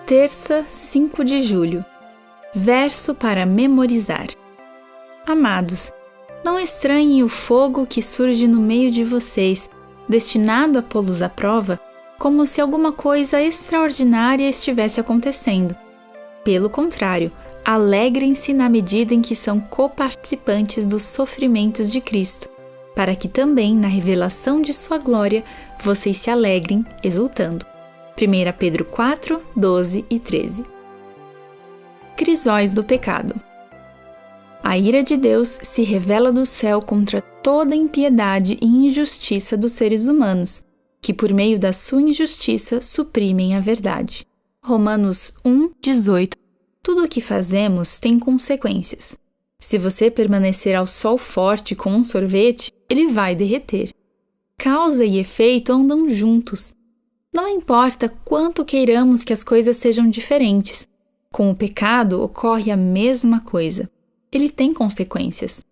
Terça, 5 de julho. Verso para memorizar. Amados, não estranhem o fogo que surge no meio de vocês, destinado a pô-los à prova, como se alguma coisa extraordinária estivesse acontecendo. Pelo contrário, alegrem-se na medida em que são coparticipantes dos sofrimentos de Cristo, para que também, na revelação de sua glória, vocês se alegrem, exultando. 1 Pedro 4, 12 e 13. Crisóis do pecado. A ira de Deus se revela do céu contra toda impiedade e injustiça dos seres humanos, que por meio da sua injustiça suprimem a verdade. Romanos 1, 18. Tudo o que fazemos tem consequências. Se você permanecer ao sol forte com um sorvete, ele vai derreter. Causa e efeito andam juntos. Não importa quanto queiramos que as coisas sejam diferentes, com o pecado ocorre a mesma coisa. Ele tem consequências.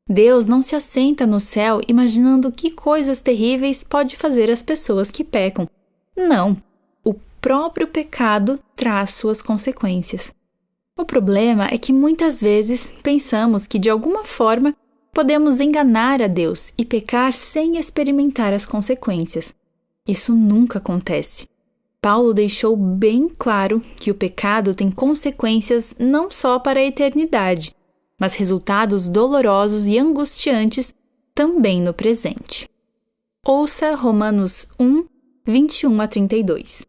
Deus não se assenta no céu imaginando que coisas terríveis pode fazer as pessoas que pecam. Não, o próprio pecado traz suas consequências. O problema é que muitas vezes pensamos que de alguma forma podemos enganar a Deus e pecar sem experimentar as consequências. Isso nunca acontece. Paulo deixou bem claro que o pecado tem consequências não só para a eternidade, mas resultados dolorosos e angustiantes também no presente. Ouça Romanos 1, 21 a 32.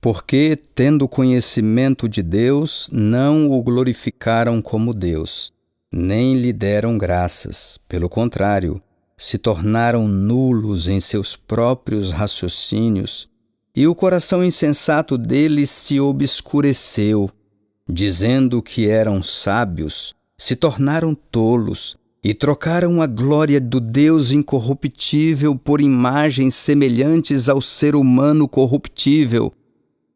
Porque, tendo conhecimento de Deus, não o glorificaram como Deus, nem lhe deram graças. Pelo contrário, se tornaram nulos em seus próprios raciocínios, e o coração insensato deles se obscureceu. Dizendo que eram sábios, se tornaram tolos, e trocaram a glória do Deus incorruptível por imagens semelhantes ao ser humano corruptível,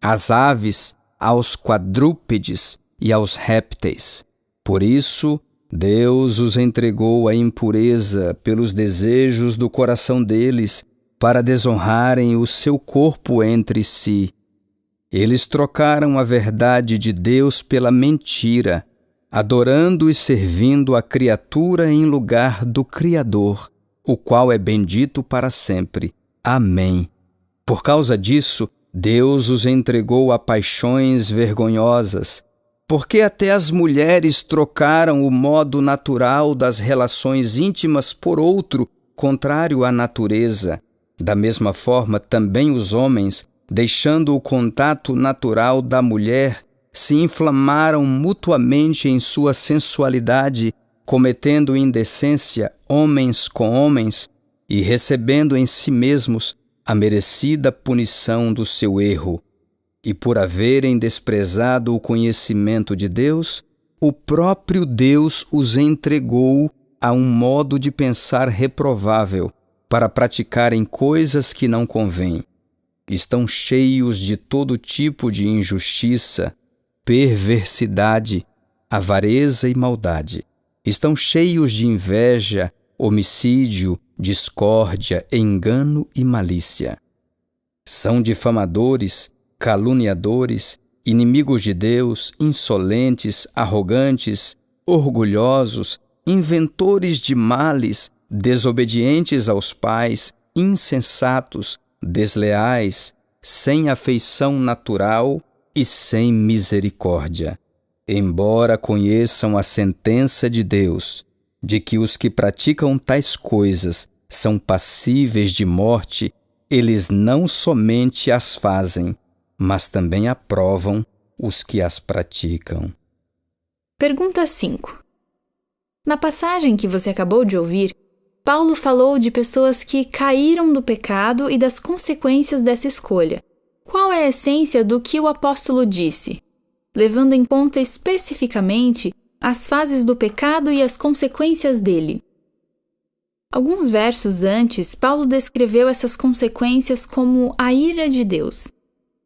às aves, aos quadrúpedes e aos répteis. Por isso, Deus os entregou à impureza pelos desejos do coração deles, para desonrarem o seu corpo entre si. Eles trocaram a verdade de Deus pela mentira, adorando e servindo a criatura em lugar do Criador, o qual é bendito para sempre. Amém. Por causa disso, Deus os entregou a paixões vergonhosas, porque até as mulheres trocaram o modo natural das relações íntimas por outro, contrário à natureza. Da mesma forma, também os homens, deixando o contato natural da mulher, se inflamaram mutuamente em sua sensualidade, cometendo indecência homens com homens e recebendo em si mesmos a merecida punição do seu erro. E por haverem desprezado o conhecimento de Deus, o próprio Deus os entregou a um modo de pensar reprovável, para praticarem coisas que não convêm. Estão cheios de todo tipo de injustiça, perversidade, avareza e maldade. Estão cheios de inveja, homicídio, discórdia, engano e malícia. São difamadores, caluniadores, inimigos de Deus, insolentes, arrogantes, orgulhosos, inventores de males, desobedientes aos pais, insensatos, desleais, sem afeição natural e sem misericórdia. Embora conheçam a sentença de Deus, de que os que praticam tais coisas são passíveis de morte, eles não somente as fazem, mas também aprovam os que as praticam. Pergunta 5. Na passagem que você acabou de ouvir, Paulo falou de pessoas que caíram do pecado e das consequências dessa escolha. Qual é a essência do que o apóstolo disse? Levando em conta especificamente as fases do pecado e as consequências dele. Alguns versos antes, Paulo descreveu essas consequências como a ira de Deus.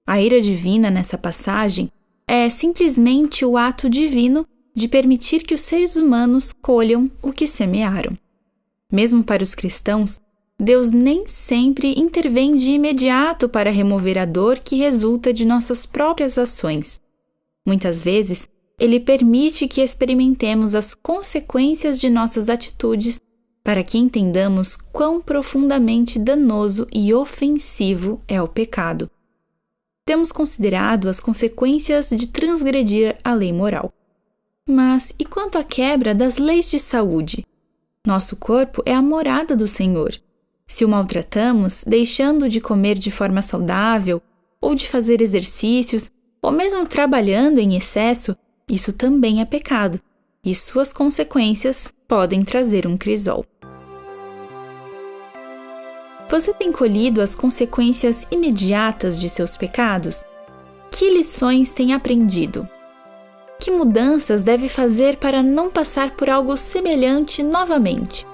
A ira divina nessa passagem é simplesmente o ato divino de permitir que os seres humanos colham o que semearam. Mesmo para os cristãos, Deus nem sempre intervém de imediato para remover a dor que resulta de nossas próprias ações. Muitas vezes, Ele permite que experimentemos as consequências de nossas atitudes para que entendamos quão profundamente danoso e ofensivo é o pecado. Temos considerado as consequências de transgredir a lei moral. Mas e quanto à quebra das leis de saúde? Nosso corpo é a morada do Senhor. Se o maltratamos, deixando de comer de forma saudável, ou de fazer exercícios, ou mesmo trabalhando em excesso, isso também é pecado, e suas consequências podem trazer um crisol. Você tem colhido as consequências imediatas de seus pecados? Que lições tem aprendido? Que mudanças deve fazer para não passar por algo semelhante novamente?